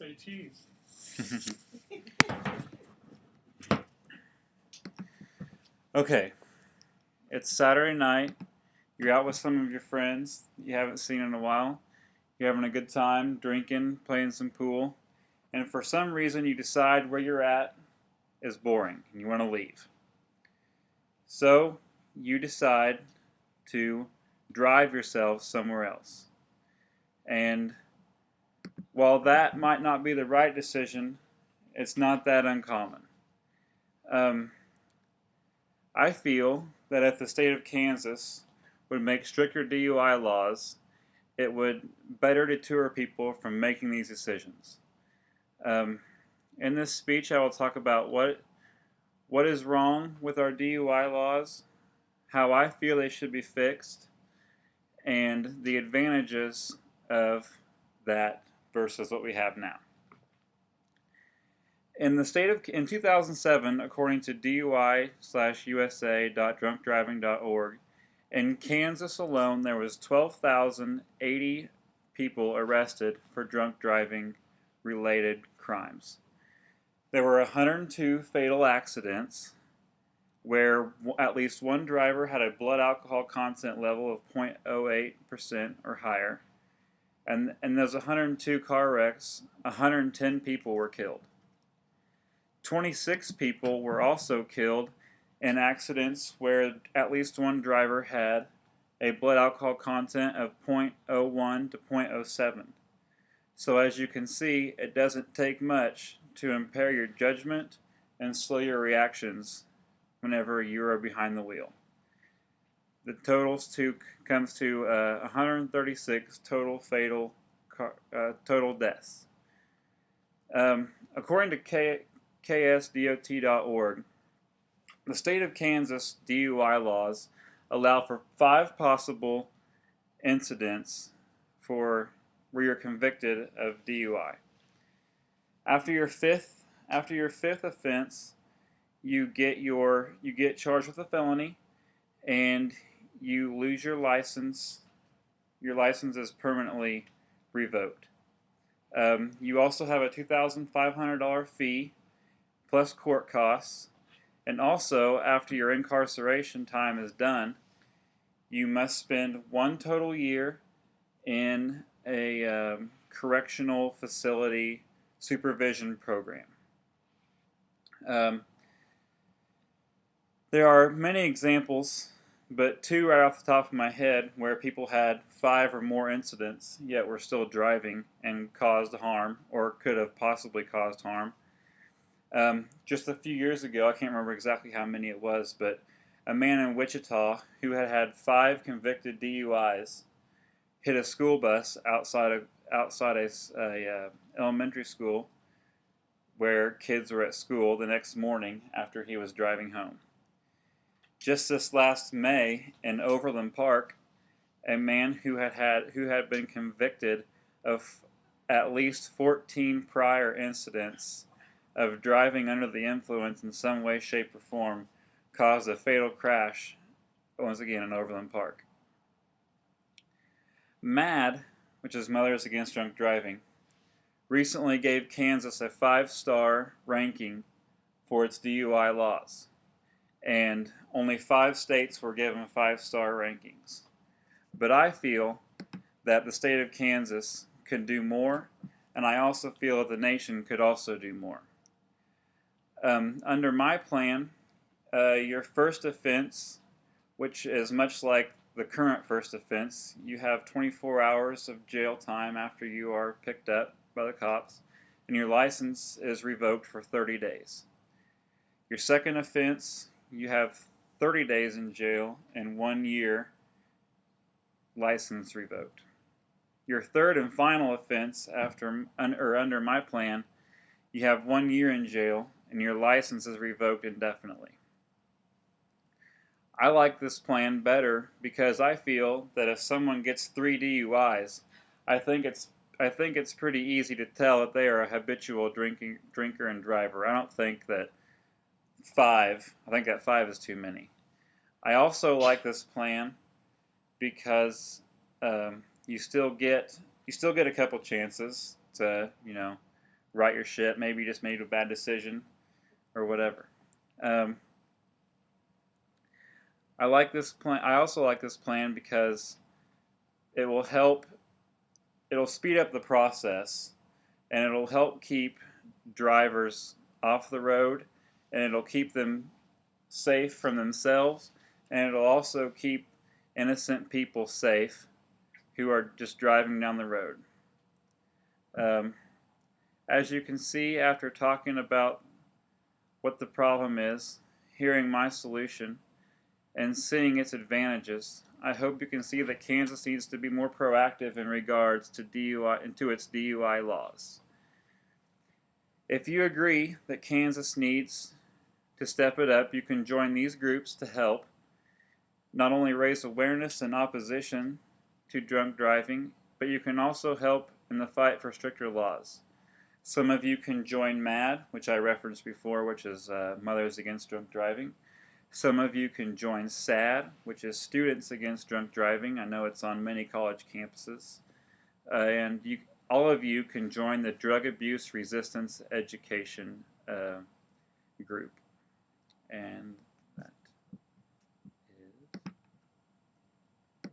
Say cheese. Okay, it's Saturday night. You're out with some of your friends you haven't seen in a while. You're having a good time, drinking, playing some pool, and for some reason you decide where you're at is boring and you want to leave. So you decide to drive yourself somewhere else. And while that might not be the right decision, it's not that uncommon. I feel that if the state of Kansas would make stricter DUI laws, it would better deter people from making these decisions. In this speech, I will talk about what is wrong with our DUI laws, how I feel they should be fixed, and the advantages of that versus what we have now. In 2007, according to DUI/USA.drunkdriving.org, in Kansas alone, there was 12,080 people arrested for drunk driving related crimes. There were 102 fatal accidents where at least one driver had a blood alcohol content level of 0.08% or higher. And in those 102 car wrecks, 110 people were killed. 26 people were also killed in accidents where at least one driver had a blood alcohol content of 0.01 to 0.07. So as you can see, it doesn't take much to impair your judgment and slow your reactions whenever you are behind the wheel. The totals comes to 136 total fatal total deaths. According to KSDOT.org, the state of Kansas DUI laws allow for 5 possible incidents for where you're convicted of DUI. After your fifth offense, you get charged with a felony, and you lose your license. Your license is permanently revoked. You also have a $2,500 fee plus court costs, and also after your incarceration time is done, you must spend 1 total year in a correctional facility supervision program. There are many examples, but 2 right off the top of my head where people had 5 or more incidents yet were still driving and caused harm or could have possibly caused harm. Just a few years ago, I can't remember exactly how many it was, but a man in Wichita who had 5 convicted DUIs hit a school bus outside a elementary school where kids were at school the next morning after he was driving home. Just this last May in Overland Park, a man who had been convicted of at least 14 prior incidents of driving under the influence in some way, shape, or form caused a fatal crash once again in Overland Park. MAD, which is Mothers Against Drunk Driving, recently gave Kansas a 5-star ranking for its DUI laws, and only 5 states were given 5-star rankings. But I feel that the state of Kansas could do more, and I also feel that the nation could also do more. Under my plan, your first offense, which is much like the current first offense, you have 24 hours of jail time after you are picked up by the cops, and your license is revoked for 30 days. Your second offense, you have 30 days in jail and 1 year license revoked. Your third and final offense under my plan, you have 1 year in jail and your license is revoked indefinitely. I like this plan better because I feel that if someone gets 3 DUIs, I think it's pretty easy to tell that they are a habitual drinker and driver. I don't think that 5. I think that 5 is too many. I also like this plan because you still get a couple chances to right your ship. Maybe you just made a bad decision or whatever. I like this plan. I also like this plan because it will help. It'll speed up the process, and it'll help keep drivers off the road, and it'll keep them safe from themselves, and it'll also keep innocent people safe who are just driving down the road. As you can see, after talking about what the problem is, hearing my solution, and seeing its advantages, I hope you can see that Kansas needs to be more proactive in regards to DUI and to its DUI laws. If you agree that Kansas needs to step it up, you can join these groups to help not only raise awareness and opposition to drunk driving, but you can also help in the fight for stricter laws. Some of you can join MAD, which I referenced before, which is Mothers Against Drunk Driving. Some of you can join SAD, which is Students Against Drunk Driving. I know it's on many college campuses. All of you can join the Drug Abuse Resistance Education group. And